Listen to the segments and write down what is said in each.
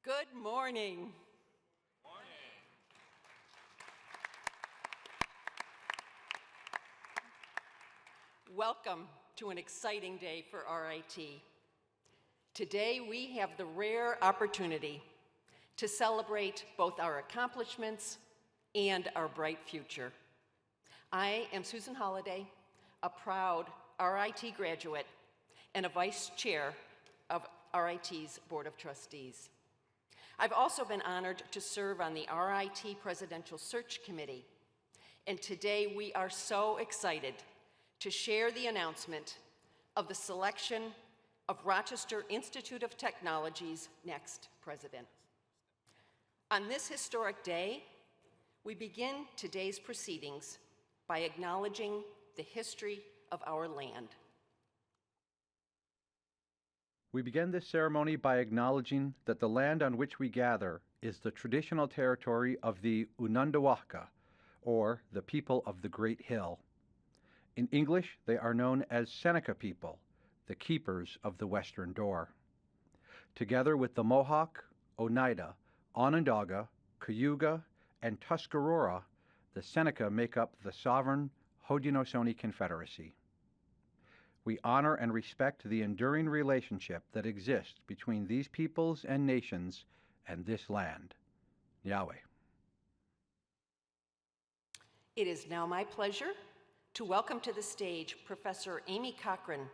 Good morning. Welcome to an exciting day for RIT. Today we have the rare opportunity to celebrate both our accomplishments and our bright future. I am Susan Holliday, a proud RIT graduate and a vice chair of RIT's Board of Trustees. I've also been honored to serve on the RIT Presidential Search Committee, and today we are so excited to share the announcement of the selection of Rochester Institute of Technology's next president. On this historic day, we begin today's proceedings by acknowledging the history of our land. We begin this ceremony by acknowledging that the land on which we gather is the traditional territory of the Unandawaka, or the people of the Great Hill. In English, they are known as Seneca people, the keepers of the Western Door. Together with the Mohawk, Oneida, Onondaga, Cayuga, and Tuscarora, the Seneca make up the sovereign Haudenosaunee Confederacy. We honor and respect the enduring relationship that exists between these peoples and nations and this land. Yahweh. It is now my pleasure to welcome to the stage Professor Amy Cochran,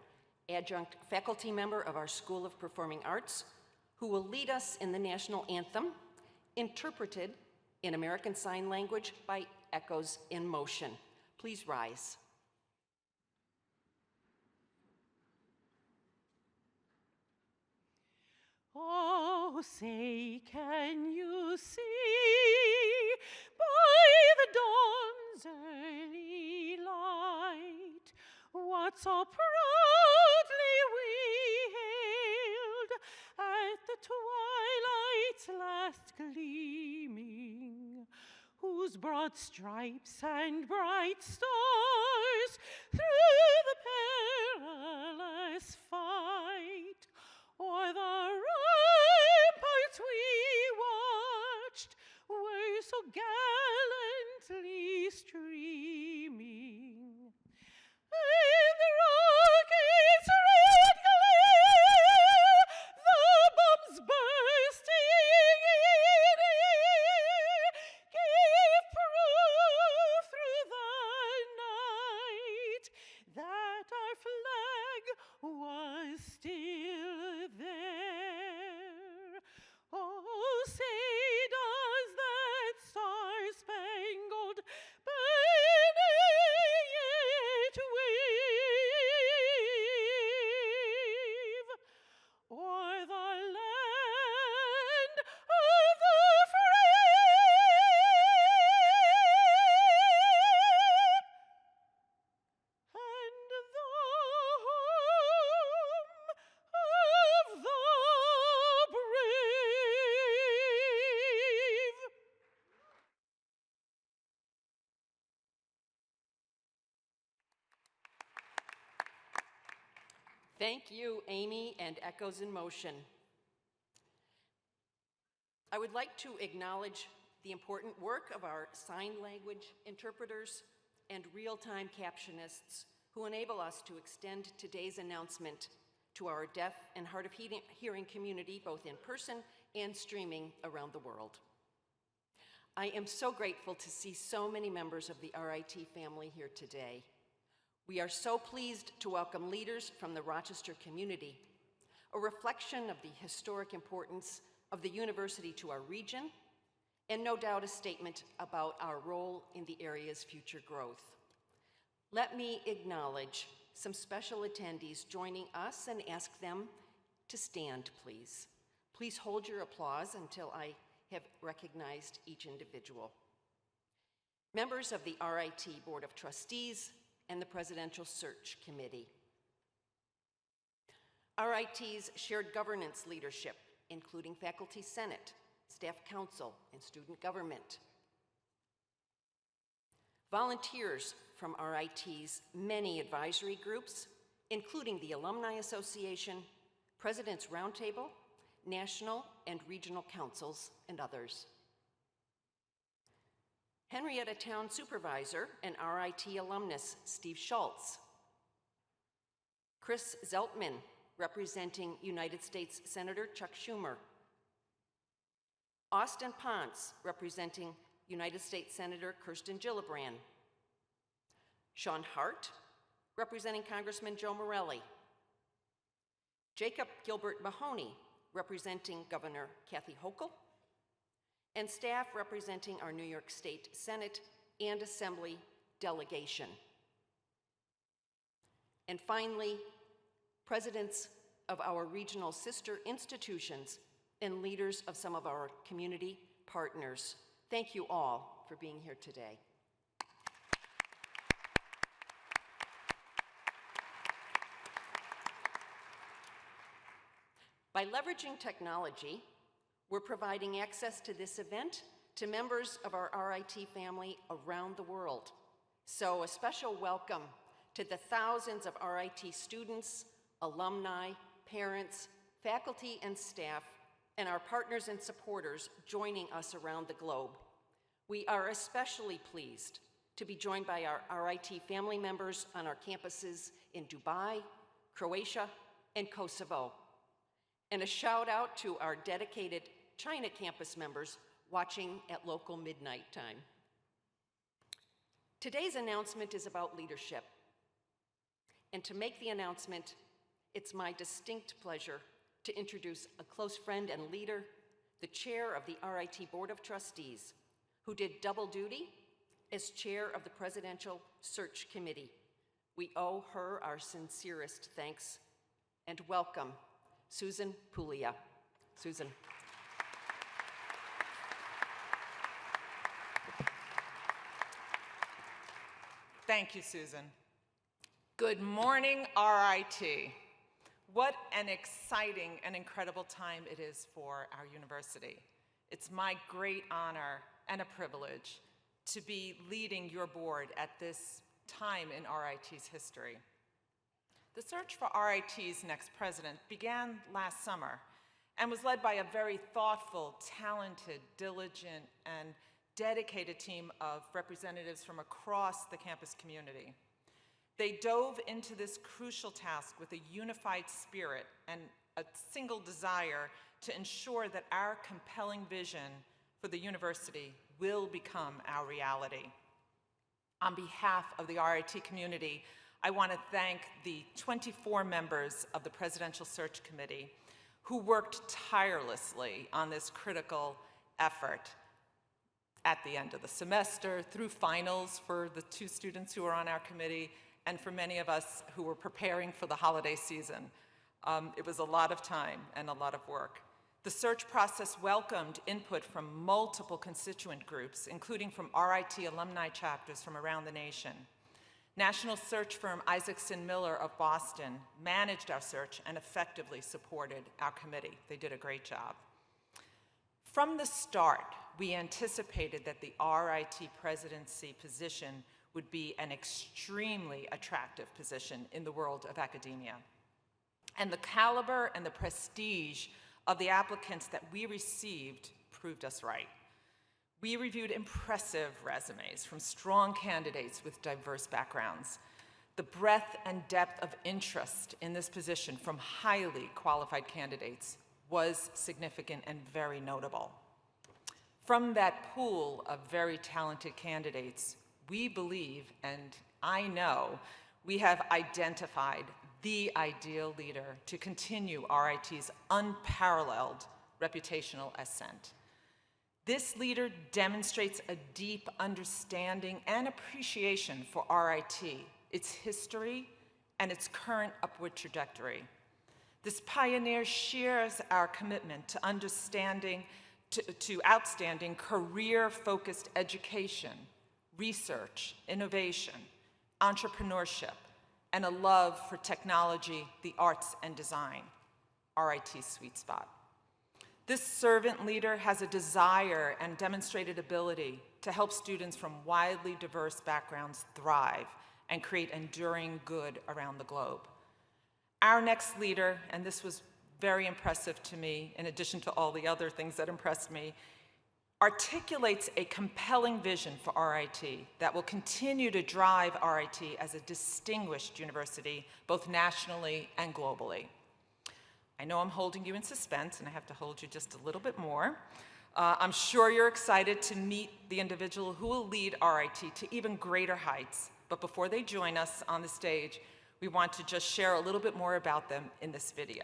adjunct faculty member of our School of Performing Arts, who will lead us in the national anthem, interpreted in American Sign Language by Echoes in Motion. Please rise. Oh, say, can you see by the dawn's early light what so proudly we hailed at the twilight's last gleaming, whose broad stripes and bright stars through the perilous fight o'er the ramparts we watched were so gallantly streaming, and the rocket's red glare, the bombs bursting in air, gave proof through the night that our flag was still there. Oh, say, does that star-spangled banner yet wave o'er the land of the free and the home of the brave? Thank you, Amy and Echoes in Motion. I would like to acknowledge the important work of our sign language interpreters and real-time captionists who enable us to extend today's announcement to our deaf and hard of hearing community, both in person and streaming around the world. I am so grateful to see so many members of the RIT family here today. We are so pleased to welcome leaders from the Rochester community, a reflection of the historic importance of the university to our region, and no doubt a statement about our role in the area's future growth. Let me acknowledge some special attendees joining us and ask them to stand, please. Please hold your applause until I have recognized each individual. Members of the RIT Board of Trustees and the Presidential Search Committee. RIT's shared governance leadership, including Faculty Senate, Staff Council, and Student Government. Volunteers from RIT's many advisory groups, including the Alumni Association, President's Roundtable, national and regional councils, and others. Henrietta Town Supervisor and RIT alumnus Steve Schultz. Chris Zeltman, representing United States Senator Chuck Schumer. Austin Ponce, representing United States Senator Kirsten Gillibrand. Sean Hart, representing Congressman Joe Morelli. Jacob Gilbert Mahoney, representing Governor Kathy Hochul. And staff representing our New York State Senate and Assembly delegation. And finally, presidents of our regional sister institutions and leaders of some of our community partners. Thank you all for being here today. By leveraging technology, we're providing access to this event to members of our RIT family around the world. So a special welcome to the thousands of RIT students, alumni, parents, faculty, and staff, and our partners and supporters joining us around the globe. We are especially pleased to be joined by our RIT family members on our campuses in Dubai, Croatia, and Kosovo. And a shout out to our dedicated China campus members watching at local midnight time. Today's announcement is about leadership. And to make the announcement, it's my distinct pleasure to introduce a close friend and leader, the chair of the RIT Board of Trustees, who did double duty as chair of the Presidential Search Committee. We owe her our sincerest thanks, and welcome, Susan Puglia. Susan. Thank you, Susan. Good morning, RIT. What an exciting and incredible time it is for our university. It's my great honor and a privilege to be leading your board at this time in RIT's history. The search for RIT's next president began last summer and was led by a very thoughtful, talented, diligent, and dedicated team of representatives from across the campus community. They dove into this crucial task with a unified spirit and a single desire to ensure that our compelling vision for the university will become our reality. On behalf of the RIT community, I want to thank the 24 members of the Presidential Search Committee who worked tirelessly on this critical effort at the end of the semester, through finals for the 2 students who are on our committee, and for many of us who were preparing for the holiday season. It was a lot of time and a lot of work. The search process welcomed input from multiple constituent groups, including from RIT alumni chapters from around the nation. National search firm Isaacson Miller of Boston managed our search and effectively supported our committee. They did a great job. From the start, we anticipated that the RIT presidency position would be an extremely attractive position in the world of academia. And the caliber and the prestige of the applicants that we received proved us right. We reviewed impressive resumes from strong candidates with diverse backgrounds. The breadth and depth of interest in this position from highly qualified candidates was significant and very notable. From that pool of very talented candidates, we believe, and I know, we have identified the ideal leader to continue RIT's unparalleled reputational ascent. This leader demonstrates a deep understanding and appreciation for RIT, its history, and its current upward trajectory. This pioneer shares our commitment to outstanding career-focused education, research, innovation, entrepreneurship, and a love for technology, the arts, and design, RIT's sweet spot. This servant leader has a desire and demonstrated ability to help students from widely diverse backgrounds thrive and create enduring good around the globe. Our next leader, and this was very impressive to me, in addition to all the other things that impressed me, articulates a compelling vision for RIT that will continue to drive RIT as a distinguished university, both nationally and globally. I know I'm holding you in suspense, and I have to hold you just a little bit more. I'm sure you're excited to meet the individual who will lead RIT to even greater heights. But before they join us on the stage, we want to just share a little bit more about them in this video.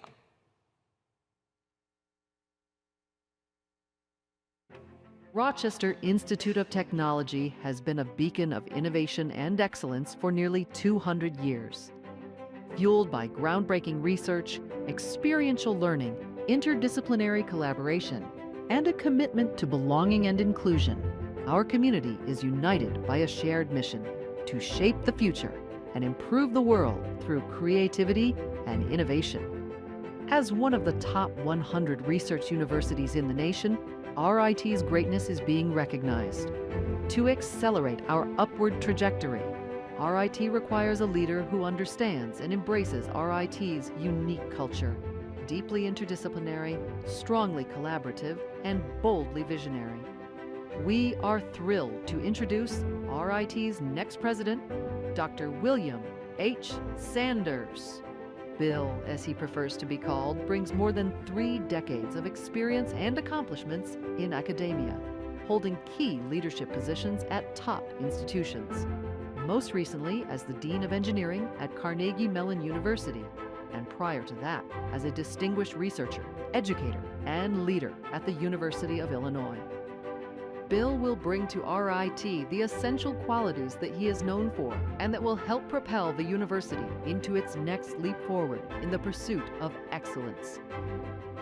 Rochester Institute of Technology has been a beacon of innovation and excellence for nearly 200 years. Fueled by groundbreaking research, experiential learning, interdisciplinary collaboration, and a commitment to belonging and inclusion, our community is united by a shared mission to shape the future and improve the world through creativity and innovation. As one of the top 100 research universities in the nation, RIT's greatness is being recognized. To accelerate our upward trajectory, RIT requires a leader who understands and embraces RIT's unique culture, deeply interdisciplinary, strongly collaborative, and boldly visionary. We are thrilled to introduce RIT's next president, Dr. William H. Sanders. Bill, as he prefers to be called, brings more than 3 decades of experience and accomplishments in academia, holding key leadership positions at top institutions. Most recently as the Dean of Engineering at Carnegie Mellon University, and prior to that as a distinguished researcher, educator, and leader at the University of Illinois. Bill will bring to RIT the essential qualities that he is known for and that will help propel the university into its next leap forward in the pursuit of excellence.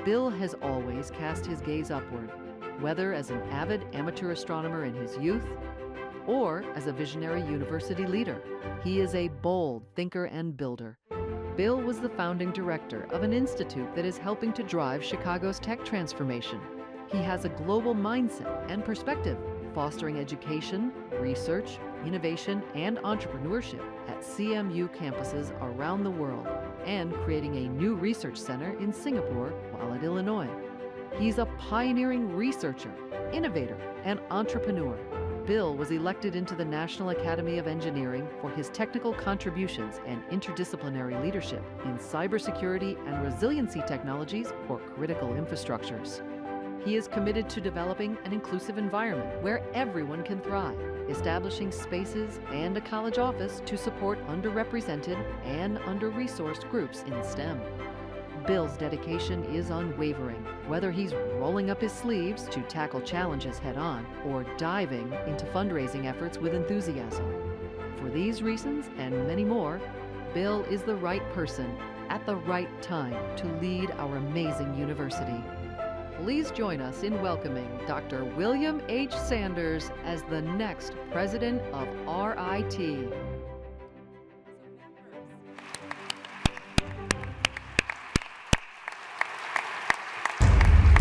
Bill has always cast his gaze upward, whether as an avid amateur astronomer in his youth or as a visionary university leader. He is a bold thinker and builder. Bill was the founding director of an institute that is helping to drive Chicago's tech transformation. He has a global mindset and perspective, fostering education, research, innovation, and entrepreneurship at CMU campuses around the world, and creating a new research center in Singapore while at Illinois. He's a pioneering researcher, innovator, and entrepreneur. Bill was elected into the National Academy of Engineering for his technical contributions and interdisciplinary leadership in cybersecurity and resiliency technologies for critical infrastructures. He is committed to developing an inclusive environment where everyone can thrive, establishing spaces and a college office to support underrepresented and under-resourced groups in STEM. Bill's dedication is unwavering, whether he's rolling up his sleeves to tackle challenges head-on or diving into fundraising efforts with enthusiasm. For these reasons and many more, Bill is the right person at the right time to lead our amazing university. Please join us in welcoming Dr. William H. Sanders as the next president of RIT.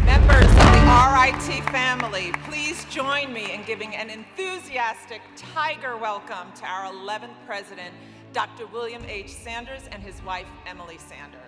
Members of the RIT family, please join me in giving an enthusiastic tiger welcome to our 11th president, Dr. William H. Sanders, and his wife, Emily Sanders.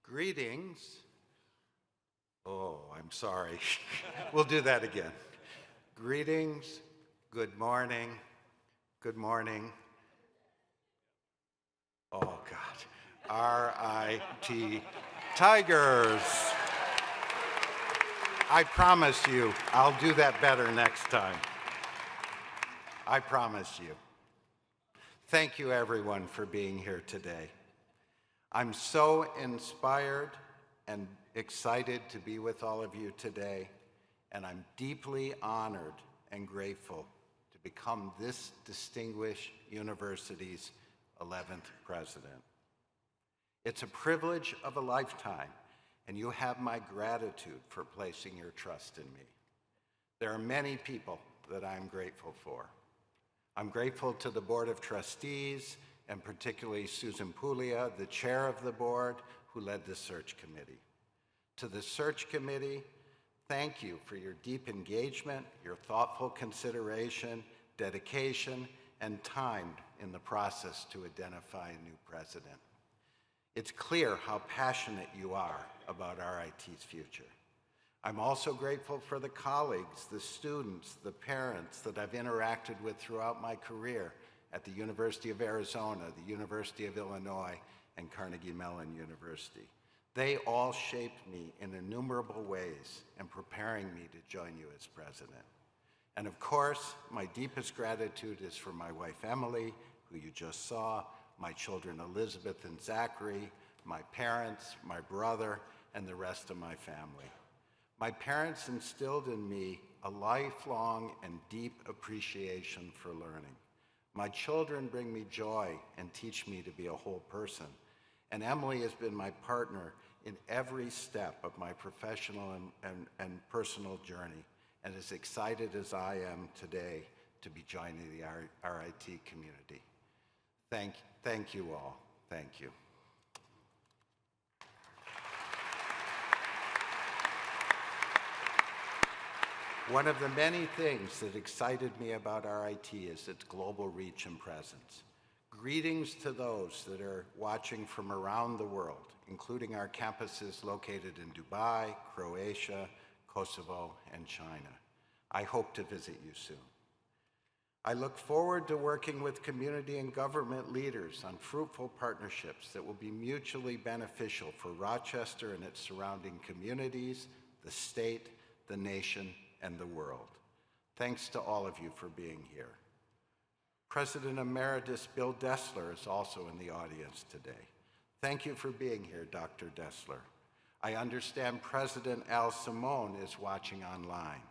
Greetings. Oh, I'm sorry. We'll do that again. Greetings, good morning, good morning. Oh, God. RIT Tigers. I promise you, I'll do that better next time. I promise you. Thank you, everyone, for being here today. I'm so inspired and excited to be with all of you today, and I'm deeply honored and grateful to become this distinguished university's 11th president. It's a privilege of a lifetime, and you have my gratitude for placing your trust in me. There are many people that I'm grateful for. I'm grateful to the Board of Trustees, and particularly Susan Puglia, the chair of the board, who led the search committee. To the search committee, thank you for your deep engagement, your thoughtful consideration, dedication, and time in the process to identify a new president. It's clear how passionate you are about RIT's future. I'm also grateful for the colleagues, the students, the parents that I've interacted with throughout my career at the University of Arizona, the University of Illinois, and Carnegie Mellon University. They all shaped me in innumerable ways in preparing me to join you as president. And of course, my deepest gratitude is for my wife, Emily, who you just saw, my children, Elizabeth and Zachary, my parents, my brother, and the rest of my family. My parents instilled in me a lifelong and deep appreciation for learning. My children bring me joy and teach me to be a whole person. And Emily has been my partner in every step of my professional and personal journey, and as excited as I am today to be joining the RIT community. Thank you all. Thank you. One of the many things that excited me about RIT is its global reach and presence. Greetings to those that are watching from around the world, including our campuses located in Dubai, Croatia, Kosovo, and China. I hope to visit you soon. I look forward to working with community and government leaders on fruitful partnerships that will be mutually beneficial for Rochester and its surrounding communities, the state, the nation, and the world. Thanks to all of you for being here. President Emeritus Bill Dessler is also in the audience today. Thank you for being here, Dr. Dessler. I understand President Al Simone is watching online.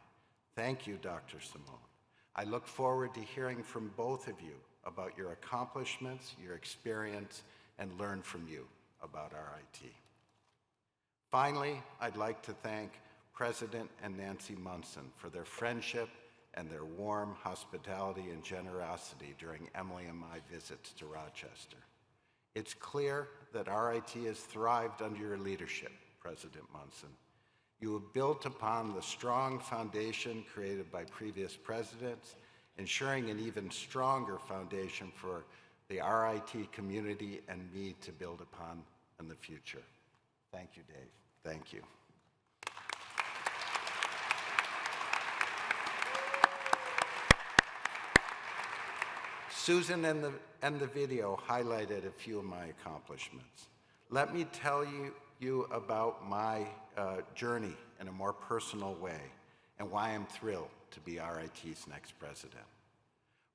Thank you, Dr. Simone. I look forward to hearing from both of you about your accomplishments, your experience, and learn from you about RIT. Finally, I'd like to thank President and Nancy Munson for their friendship and their warm hospitality and generosity during Emily and my visits to Rochester. It's clear that RIT has thrived under your leadership, President Munson. You have built upon the strong foundation created by previous presidents, ensuring an even stronger foundation for the RIT community and me to build upon in the future. Thank you, Dave. Thank you. Susan and the video highlighted a few of my accomplishments. Let me tell you about my journey in a more personal way and why I'm thrilled to be RIT's next president.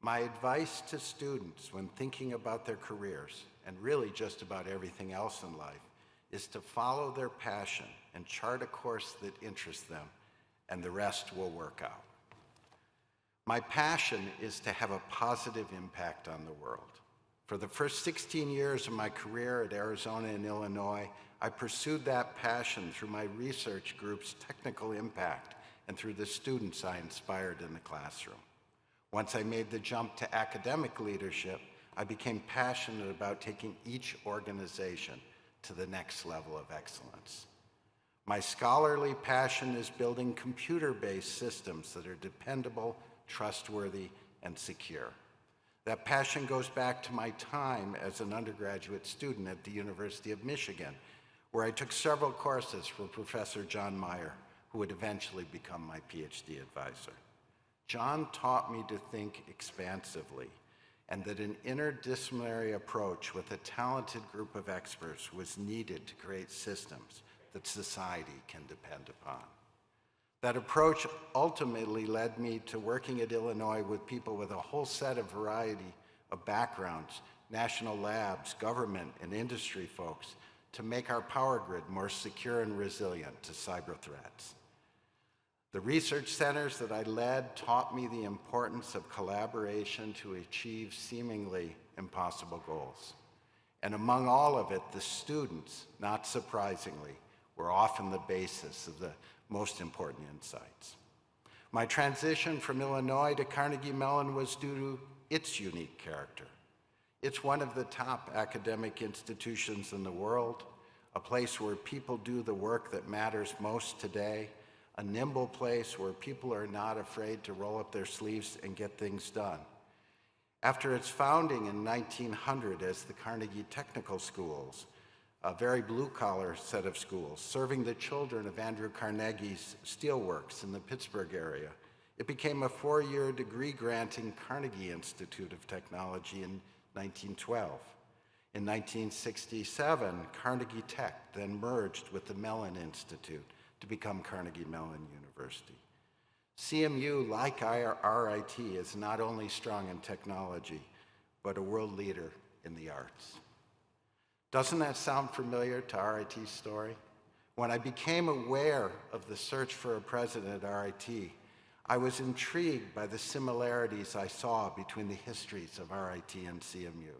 My advice to students when thinking about their careers, and really just about everything else in life, is to follow their passion and chart a course that interests them, and the rest will work out. My passion is to have a positive impact on the world. For the first 16 years of my career at Arizona and Illinois, I pursued that passion through my research group's technical impact and through the students I inspired in the classroom. Once I made the jump to academic leadership, I became passionate about taking each organization to the next level of excellence. My scholarly passion is building computer-based systems that are dependable, trustworthy, and secure. That passion goes back to my time as an undergraduate student at the University of Michigan, where I took several courses from Professor John Meyer, who would eventually become my PhD advisor. John taught me to think expansively, and that an interdisciplinary approach with a talented group of experts was needed to create systems that society can depend upon. That approach ultimately led me to working at Illinois with people with a whole set of variety of backgrounds, national labs, government, and industry folks, to make our power grid more secure and resilient to cyber threats. The research centers that I led taught me the importance of collaboration to achieve seemingly impossible goals. And among all of it, the students, not surprisingly, were often the basis of the most important insights. My transition from Illinois to Carnegie Mellon was due to its unique character. It's one of the top academic institutions in the world, a place where people do the work that matters most today, a nimble place where people are not afraid to roll up their sleeves and get things done. After its founding in 1900 as the Carnegie Technical Schools, a very blue-collar set of schools, serving the children of Andrew Carnegie's steelworks in the Pittsburgh area, it became a 4-year degree-granting Carnegie Institute of Technology in 1912. In 1967, Carnegie Tech then merged with the Mellon Institute to become Carnegie Mellon University. CMU, like our RIT, is not only strong in technology, but a world leader in the arts. Doesn't that sound familiar to RIT's story? When I became aware of the search for a president at RIT, I was intrigued by the similarities I saw between the histories of RIT and CMU,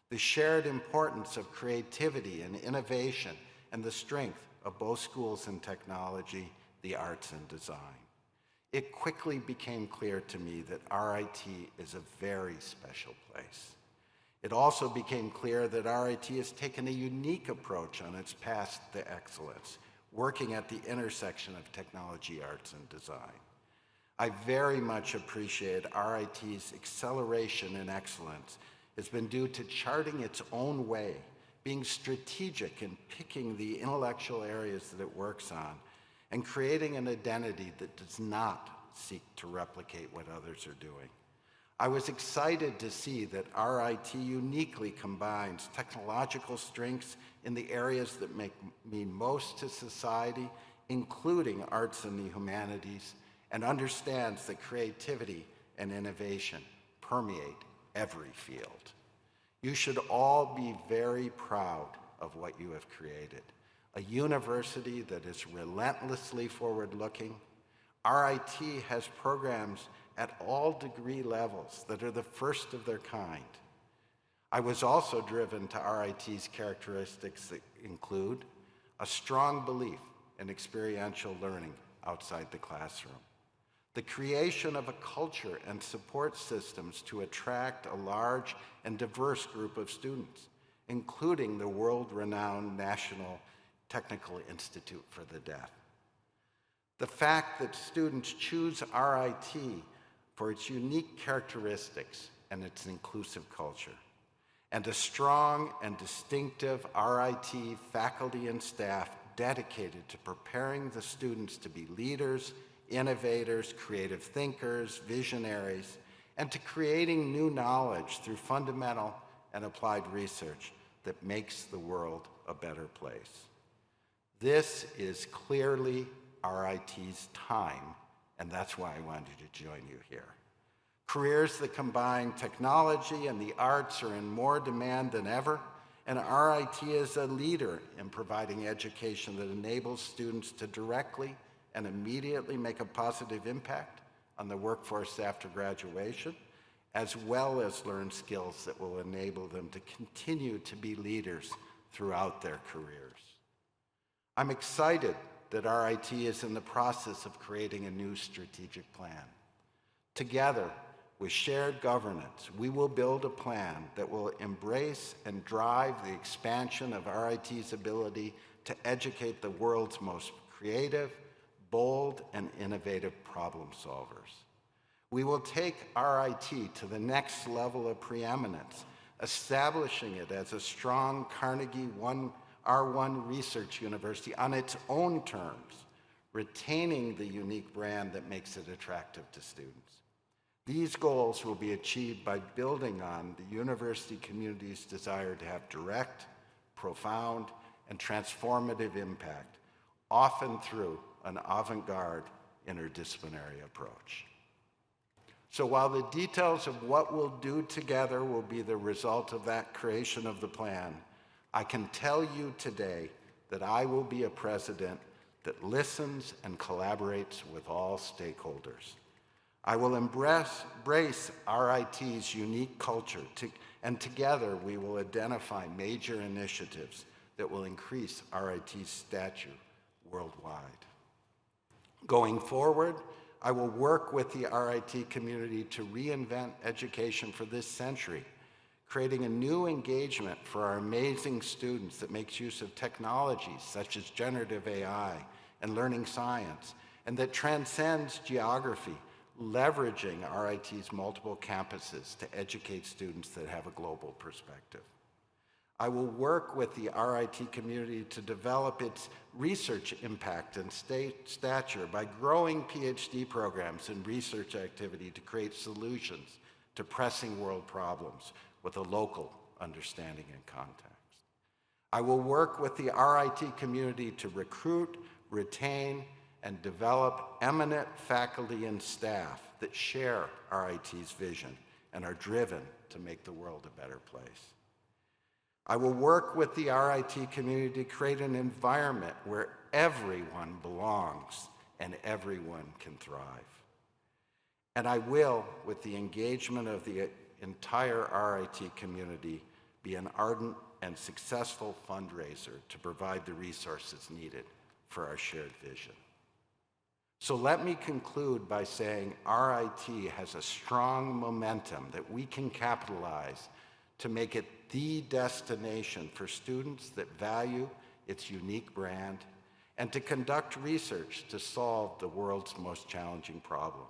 the shared importance of creativity and innovation, and the strength of both schools in technology, the arts, and design. It quickly became clear to me that RIT is a very special place. It also became clear that RIT has taken a unique approach on its path to excellence, working at the intersection of technology, arts, and design. I very much appreciate RIT's acceleration in excellence has been due to charting its own way, being strategic in picking the intellectual areas that it works on, and creating an identity that does not seek to replicate what others are doing. I was excited to see that RIT uniquely combines technological strengths in the areas that mean most to society, including arts and the humanities, and understands that creativity and innovation permeate every field. You should all be very proud of what you have created. A university that is relentlessly forward-looking. RIT has programs at all degree levels that are the first of their kind. I was also driven to RIT's characteristics that include a strong belief in experiential learning outside the classroom, the creation of a culture and support systems to attract a large and diverse group of students, including the world-renowned National Technical Institute for the Deaf. The fact that students choose RIT for its unique characteristics and its inclusive culture, and a strong and distinctive RIT faculty and staff dedicated to preparing the students to be leaders, innovators, creative thinkers, visionaries, and to creating new knowledge through fundamental and applied research that makes the world a better place. This is clearly RIT's time, and that's why I wanted to join you here. Careers that combine technology and the arts are in more demand than ever, and RIT is a leader in providing education that enables students to directly and immediately make a positive impact on the workforce after graduation, as well as learn skills that will enable them to continue to be leaders throughout their careers. I'm excited that RIT is in the process of creating a new strategic plan. Together, with shared governance, we will build a plan that will embrace and drive the expansion of RIT's ability to educate the world's most creative, bold, and innovative problem solvers. We will take RIT to the next level of preeminence, establishing it as a strong Carnegie One R1 Research University on its own terms, retaining the unique brand that makes it attractive to students. These goals will be achieved by building on the university community's desire to have direct, profound, and transformative impact, often through an avant-garde interdisciplinary approach. So while the details of what we'll do together will be the result of that creation of the plan, I can tell you today that I will be a president that listens and collaborates with all stakeholders. I will embrace RIT's unique culture, and together we will identify major initiatives that will increase RIT's stature worldwide. Going forward, I will work with the RIT community to reinvent education for this century, creating a new engagement for our amazing students that makes use of technologies such as generative AI and learning science, and that transcends geography, leveraging RIT's multiple campuses to educate students that have a global perspective. I will work with the RIT community to develop its research impact and stature by growing PhD programs and research activity to create solutions to pressing world problems with a local understanding and context. I will work with the RIT community to recruit, retain, and develop eminent faculty and staff that share RIT's vision and are driven to make the world a better place. I will work with the RIT community to create an environment where everyone belongs and everyone can thrive. And I will, with the engagement of the entire RIT community, be an ardent and successful fundraiser to provide the resources needed for our shared vision. So let me conclude by saying RIT has a strong momentum that we can capitalize to make it the destination for students that value its unique brand and to conduct research to solve the world's most challenging problems.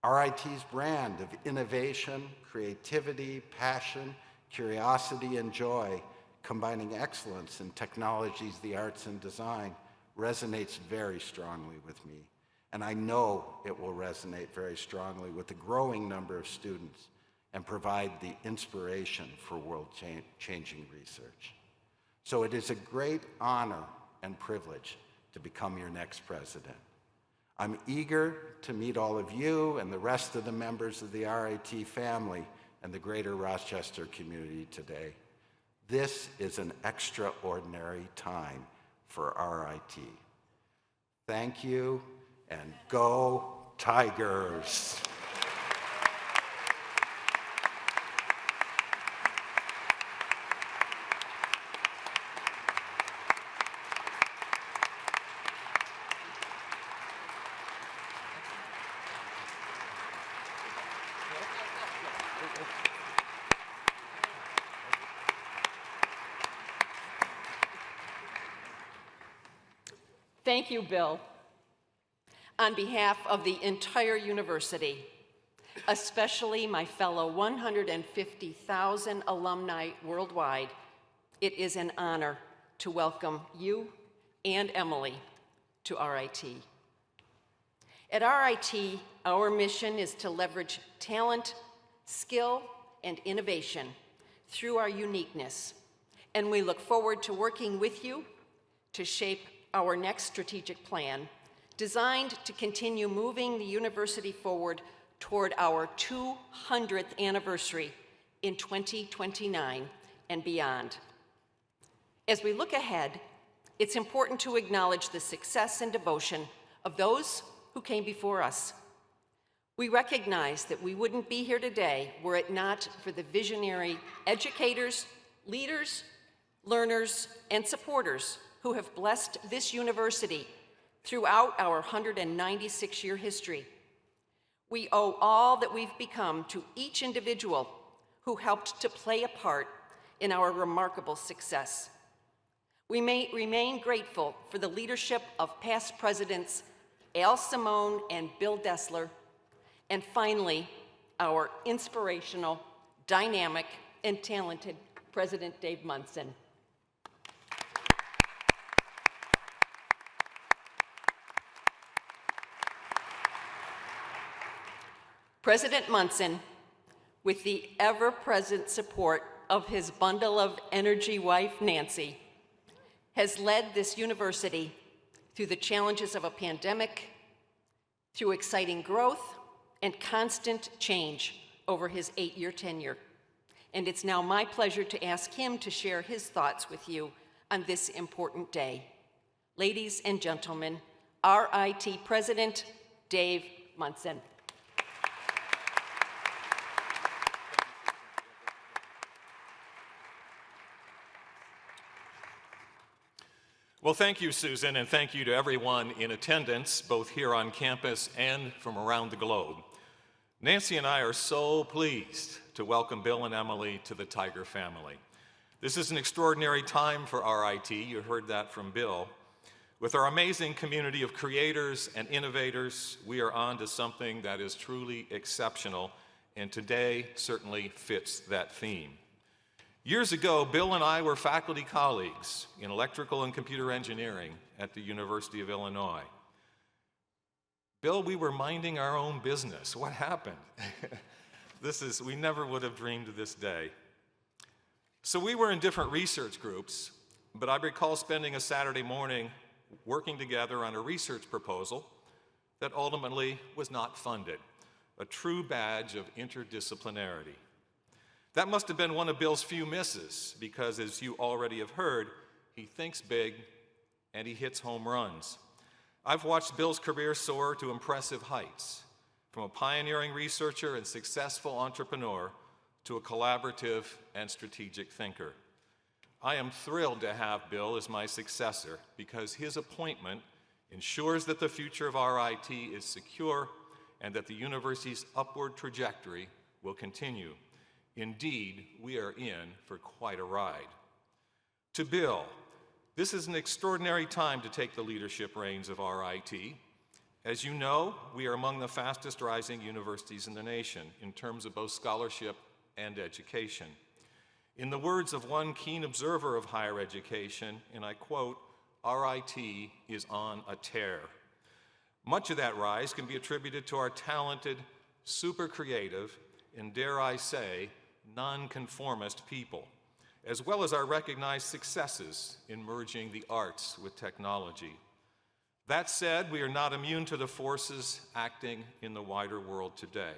RIT's brand of innovation, creativity, passion, curiosity, and joy, combining excellence in technologies, the arts, and design, resonates very strongly with me. And I know it will resonate very strongly with the growing number of students and provide the inspiration for world-changing research. So it is a great honor and privilege to become your next president. I'm eager to meet all of you and the rest of the members of the RIT family and the greater Rochester community today. This is an extraordinary time for RIT. Thank you, and go Tigers! Thank you, Bill. On behalf of the entire university, especially my fellow 150,000 alumni worldwide, it is an honor to welcome you and Emily to RIT. At RIT, our mission is to leverage talent, skill, and innovation through our uniqueness, and we look forward to working with you to shape our next strategic plan, designed to continue moving the university forward toward our 200th anniversary in 2029 and beyond. As we look ahead, it's important to acknowledge the success and devotion of those who came before us. We recognize that we wouldn't be here today were it not for the visionary educators, leaders, learners, and supporters who have blessed this university throughout our 196-year history. We owe all that we've become to each individual who helped to play a part in our remarkable success. We may remain grateful for the leadership of past presidents Al Simone and Bill Dessler, and finally, our inspirational, dynamic, and talented President Dave Munson. President Munson, with the ever-present support of his bundle of energy wife, Nancy, has led this university through the challenges of a pandemic, through exciting growth and constant change over his 8-year tenure. And it's now my pleasure to ask him to share his thoughts with you on this important day. Ladies and gentlemen, RIT President Dave Munson. Well, thank you, Susan, and thank you to everyone in attendance, both here on campus and from around the globe. Nancy and I are so pleased to welcome Bill and Emily to the Tiger family. This is an extraordinary time for RIT, you heard that from Bill. With our amazing community of creators and innovators, we are on to something that is truly exceptional, and today certainly fits that theme. Years ago, Bill and I were faculty colleagues in electrical and computer engineering at the University of Illinois. Bill, we were minding our own business. What happened? We never would have dreamed of this day. So we were in different research groups, but I recall spending a Saturday morning working together on a research proposal that ultimately was not funded, a true badge of interdisciplinarity. That must have been one of Bill's few misses, because as you already have heard, he thinks big and he hits home runs. I've watched Bill's career soar to impressive heights, from a pioneering researcher and successful entrepreneur to a collaborative and strategic thinker. I am thrilled to have Bill as my successor because his appointment ensures that the future of RIT is secure and that the university's upward trajectory will continue. Indeed, we are in for quite a ride. To Bill, this is an extraordinary time to take the leadership reins of RIT. As you know, we are among the fastest rising universities in the nation in terms of both scholarship and education. In the words of one keen observer of higher education, and I quote, RIT is on a tear. Much of that rise can be attributed to our talented, super creative, and dare I say, nonconformist people, as well as our recognized successes in merging the arts with technology. That said, we are not immune to the forces acting in the wider world today.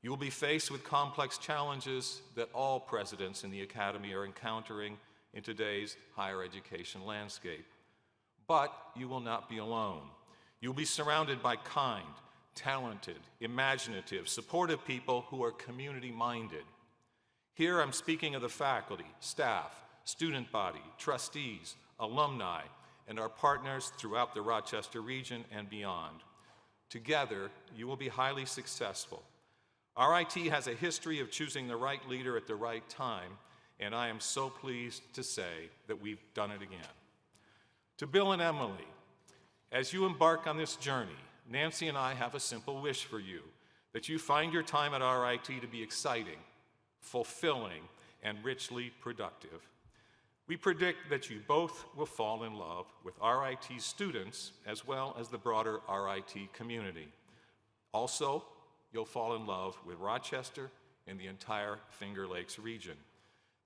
You will be faced with complex challenges that all presidents in the academy are encountering in today's higher education landscape. But you will not be alone. You'll be surrounded by kind, talented, imaginative, supportive people who are community-minded. Here I'm speaking of the faculty, staff, student body, trustees, alumni, and our partners throughout the Rochester region and beyond. Together, you will be highly successful. RIT has a history of choosing the right leader at the right time, and I am so pleased to say that we've done it again. To Bill and Emily, as you embark on this journey, Nancy and I have a simple wish for you, that you find your time at RIT to be exciting, fulfilling, and richly productive. We predict that you both will fall in love with RIT students as well as the broader RIT community. Also, you'll fall in love with Rochester and the entire Finger Lakes region.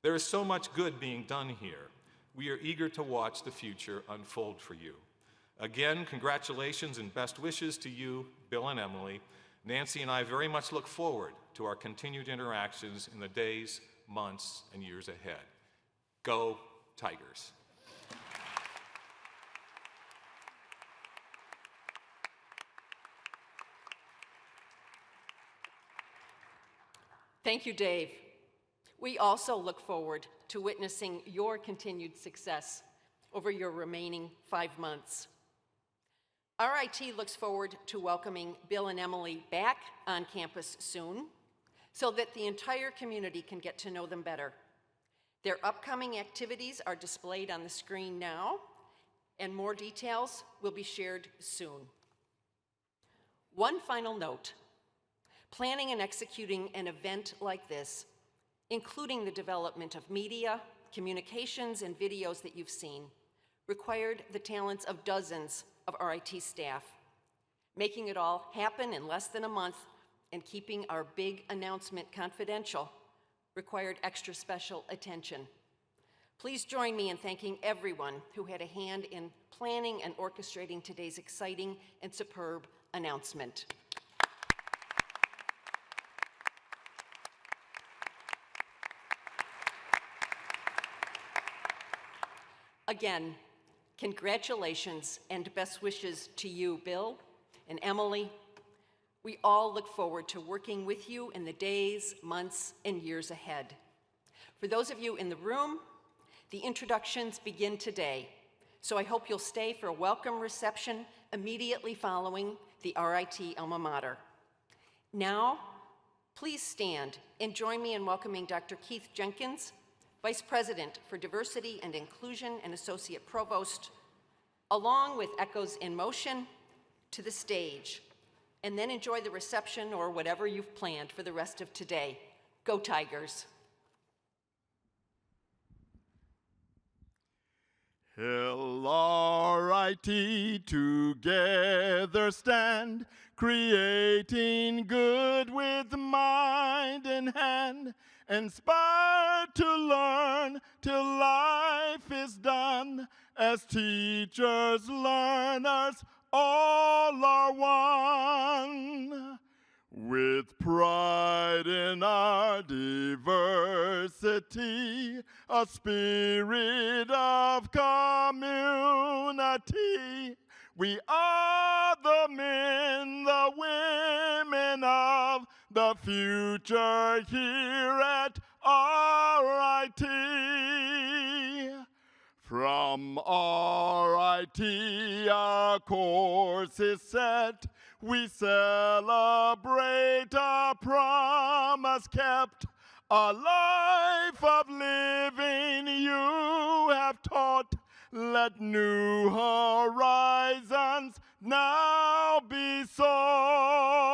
There is so much good being done here. We are eager to watch the future unfold for you. Again, congratulations and best wishes to you, Bill and Emily. Nancy and I very much look forward to our continued interactions in the days, months, and years ahead. Go Tigers! Thank you, Dave. We also look forward to witnessing your continued success over your remaining 5 months. RIT looks forward to welcoming Bill and Emily back on campus soon so that the entire community can get to know them better. Their upcoming activities are displayed on the screen now, and more details will be shared soon. One final note. Planning and executing an event like this, including the development of media, communications, and videos that you've seen, required the talents of dozens of RIT staff. Making it all happen in less than a month and keeping our big announcement confidential required extra special attention. Please join me in thanking everyone who had a hand in planning and orchestrating today's exciting and superb announcement. Again, congratulations and best wishes to you, Bill and Emily. We all look forward to working with you in the days, months, and years ahead. For those of you in the room, the introductions begin today, so I hope you'll stay for a welcome reception immediately following the RIT alma mater. Now, please stand and join me in welcoming Dr. Keith Jenkins, Vice President for Diversity and Inclusion and Associate Provost, along with Echoes in Motion, to the stage, and then enjoy the reception or whatever you've planned for the rest of today. Go Tigers! RIT together stand, creating good with mind and hand, inspired to learn till life is done. As teachers, learners, all are one. With pride in our diversity, a spirit of community, we are the men, the women of the future here at RIT. From RIT, our course is set. We celebrate our promise kept. A life of living you have taught. Let new horizons now be sought.